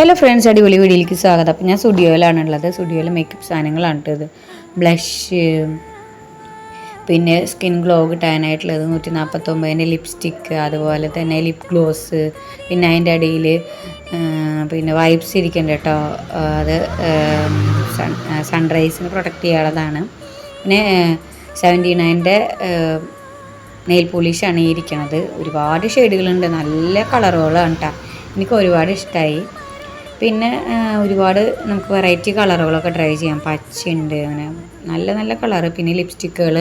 Hello friends, അടിപൊളി വീഡിയോയിലേക്ക് സ്വാഗതം. അപ്പം ഞാൻ സ്റ്റുഡിയോയിലാണുള്ളത്. സ്റ്റുഡിയോയിൽ മേക്കപ്പ് സാധനങ്ങളാണ് ഇത്. ബ്ലഷ്, പിന്നെ സ്കിൻ ഗ്ലോ കിട്ടാനായിട്ടുള്ളത് 149 ലിപ്സ്റ്റിക്ക്, അതുപോലെ തന്നെ ലിപ് ഗ്ലോസ്, പിന്നെ അതിൻ്റെ അടിയിൽ പിന്നെ വൈപ്സ് ഇരിക്കുന്നുണ്ട് കേട്ടോ. അത് സൺറൈസിന് പ്രൊട്ടക്റ്റ് ചെയ്യാനുള്ളതാണ്. പിന്നെ 79ൻ്റെ നെയിൽ പോളിഷാണ് ഈ ഇരിക്കണത്. ഒരുപാട് ഷെയ്ഡുകളുണ്ട്, നല്ല കളറുകളാണ് കേട്ടോ. എനിക്ക് ഒരുപാട് ഇഷ്ടമായി. പിന്നെ ഒരുപാട് നമുക്ക് വെറൈറ്റി കളറുകളൊക്കെ ട്രൈ ചെയ്യാം. പച്ചയുണ്ട്, അങ്ങനെ നല്ല നല്ല കളറ്. പിന്നെ ലിപ്സ്റ്റിക്കുകൾ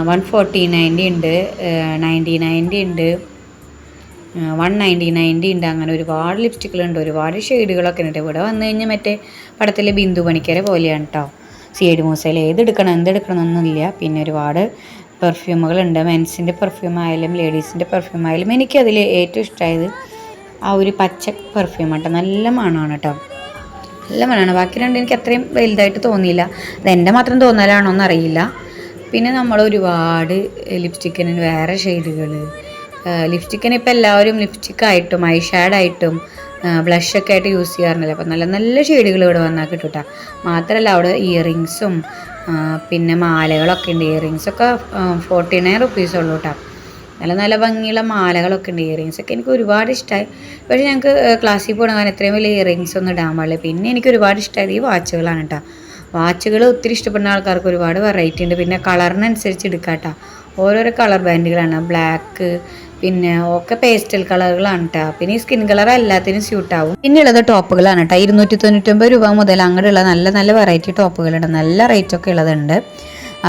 149 ഉണ്ട്, 99 ഉണ്ട്, 199 ഉണ്ട്. അങ്ങനെ ഒരുപാട് ലിപ്സ്റ്റിക്കുകളുണ്ട്, ഒരുപാട് ഷെയ്ഡുകളൊക്കെ ഉണ്ട്. ഇവിടെ വന്നു കഴിഞ്ഞാൽ മറ്റേ പടത്തിലെ ബിന്ദു പണിക്കരെ പോലെയാണ് കേട്ടോ. സി.ഐ.ഡി മൂസയിൽ എന്തെടുക്കണം എന്നൊന്നുമില്ല. പിന്നെ ഒരുപാട് പെർഫ്യൂമുകളുണ്ട്. മെൻസിൻ്റെ പെർഫ്യൂം ആയാലും ലേഡീസിൻ്റെ പെർഫ്യൂം ആയാലും എനിക്കതിൽ ഏറ്റവും ഇഷ്ടമായത് ആ ഒരു പച്ച പെർഫ്യൂം കേട്ടോ. നല്ല മണമാണ് കേട്ടോ, നല്ല മണമാണ്. ബാക്കി രണ്ട് എനിക്ക് അത്രയും വലുതായിട്ട് തോന്നിയില്ല. അതെൻ്റെ മാത്രം തോന്നലാണോ എന്നറിയില്ല. പിന്നെ നമ്മൾ ഒരുപാട് ലിപ്സ്റ്റിക്കിന് വേറെ ഷെയ്ഡുകൾ, ലിപ്സ്റ്റിക്കിന് ഇപ്പോൾ എല്ലാവരും ലിപ്സ്റ്റിക്കായിട്ടും ഐ ഷാഡായിട്ടും ബ്ലഷൊക്കെ ആയിട്ട് യൂസ് ചെയ്യാറുണ്ടല്ലോ. അപ്പോൾ നല്ല നല്ല ഷെയ്ഡുകൾ ഇവിടെ വന്നാൽ കിട്ടും കേട്ടോ. മാത്രമല്ല അവിടെ ഇയറിങ്സും പിന്നെ മാലകളൊക്കെ ഉണ്ട്. ഇയറിങ്സൊക്കെ 49 റുപ്പീസേ ഉള്ളൂ കേട്ടോ. നല്ല നല്ല ഭംഗിയുള്ള മാലകളൊക്കെ ഉണ്ട്. ഇയറിങ്സൊക്കെ എനിക്ക് ഒരുപാട് ഇഷ്ടമായി. പക്ഷേ ഞങ്ങൾക്ക് ക്ലാസ്സിൽ പോകണം, കാരണം എത്രയും വലിയ ഇയറിങ്സ് ഒന്നും ഇടാൻ പാടില്ല. പിന്നെ എനിക്ക് ഒരുപാട് ഇഷ്ടമായത് ഈ വാച്ചുകളാണ് കേട്ടോ. വാച്ചുകൾ ഒത്തിരി ഇഷ്ടപ്പെടുന്ന ആൾക്കാർക്ക് ഒരുപാട് വെറൈറ്റി ഉണ്ട്. പിന്നെ കളറിനനുസരിച്ച് എടുക്കാം കേട്ടോ. ഓരോരോ കളർ ബാൻഡുകളാണ്, ബ്ലാക്ക്, പിന്നെ ഒക്കെ പേസ്റ്റൽ കളറുകളാണ് കേട്ടോ. പിന്നെ ഈ സ്കിൻ കളർ എല്ലാത്തിനും സ്യൂട്ടാവും. പിന്നെ ഉള്ളത് ടോപ്പുകളാണ് കേട്ടോ. 299 രൂപ മുതൽ അങ്ങനെയുള്ള നല്ല നല്ല വെറൈറ്റി ടോപ്പുകളുണ്ട്. നല്ല റേറ്റൊക്കെ ഉള്ളതുണ്ട്.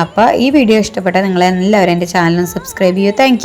അപ്പോൾ ഈ വീഡിയോ ഇഷ്ടപ്പെട്ടാൽ നിങ്ങളെല്ലാവരും എൻ്റെ ചാനൽ സബ്സ്ക്രൈബ് ചെയ്യൂ. Thank you.